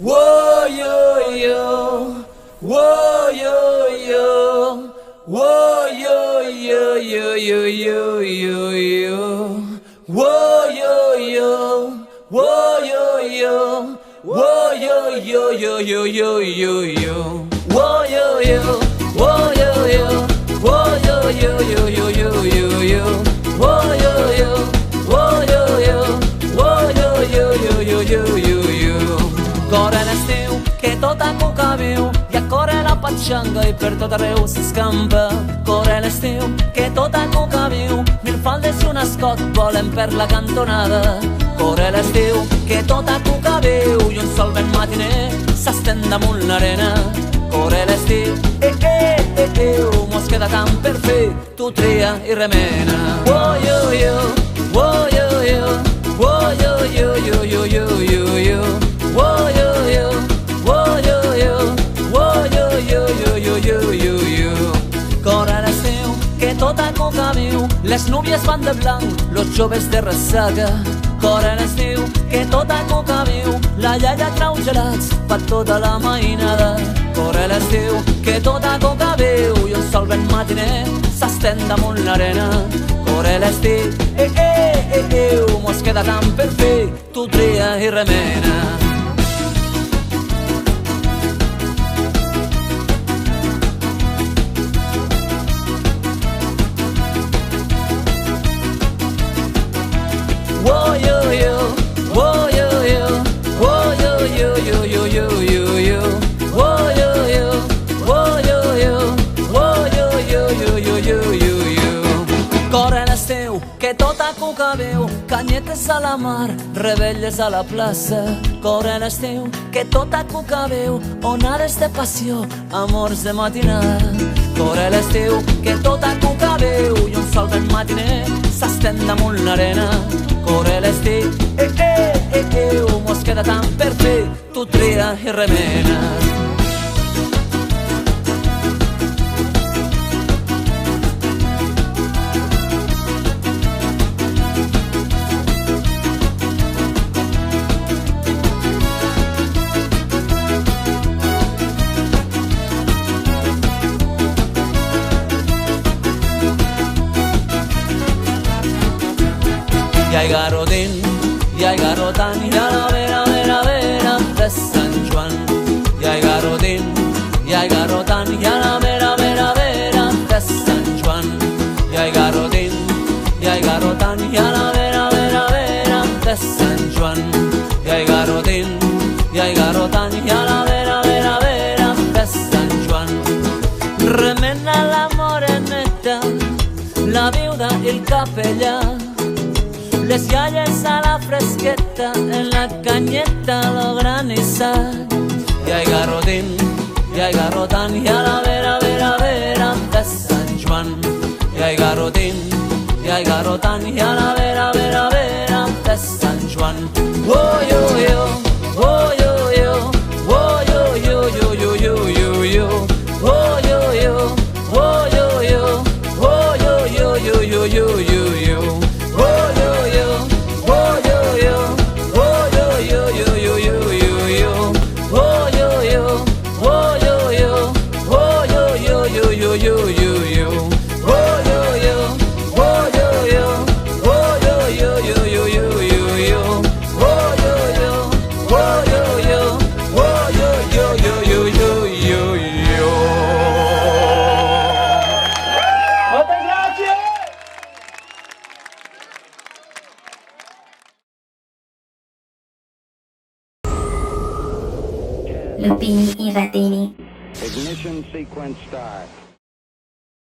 Whoa yo yo, whoa yo yo, whoa yo yo yo yo yo yo yo, whoa yo yo, whoa yo yo, whoa yo yo yo yo yo yo yo, whoa yo yo, whoa yo yo, whoa yo yo yo yo yo yo yo, whoa yo yo, whoa yo yo, whoa yo yo yo yo yo yo yo. Corre l'estiu, que tot a cuca viu, i a corre la patxanga i per tot arreu s'escampa. Corre l'estiu, que tot a cuca viu, mil faldes i un escot volen per la cantonada. Corre l'estiu, que tot a cuca viu, i un sol vent matiner s'estén damunt l'arena. Corre l'estiu, mos queda tant per fer, tu tria i remena. Oh yo yo, oh yo yo, oh yo yo yo yo yo yo yo. Whoa yo yo, whoa yo yo, whoa yo yo yo yo yo yo yo. Corre l'estiu, que tot a cuca viu, les núvies van de blanc, los joves de ressaca. Corre l'estiu, que tot a cuca viu, la iaia trau gelats per tota la mainada. Corre l'estiu, que tot a cuca viu, i un sol vent matiner s'estén damunt l'arena. Corre l'estiu, mos queda tant per fer, tu tria i remena. Whoa yo yo, whoa yo yo, whoa yo yo yo yo yo yo yo, whoa yo yo, whoa yo yo, whoa yo yo yo yo yo yo yo. Corre l'estiu, que tot a cuca viu, canyetes a la mar, rebelles a la plaça. Corre l'estiu, que tot a cuca viu, onades de passió, amors de matinada. Corre l'estiu, que tot a cuca viu, i un sol vent matiner s'estén damunt l'arena. Corre l'estiu, mos queda tant per fer, tu tria i remena. I ai garotín, i ai garotan, i a la vera de Sant Joan. I ai garotín, i ai garotan, i a la vera de Sant Joan. I ai garotín, i ai garotan, i a la vera de Sant Joan. I ai garotín, i ai garotan, i a la vera de Sant Joan. Remena la moreneta, la viuda i el capellà, les iaies a la fresqueta, en la canyeta lo granissat. I ai garotín, i ai garotan, i a la vera de Sant Joan. I ai garotín, i ai garotan, i a la vera de Sant Joan. Oh yo yo, oh yo yo, oh yo yo yo yo yo yo yo, oh yo yo, oh yo yo, oh yo yo yo yo yo yo yo. Lupini i Ratini. Ignition sequence start.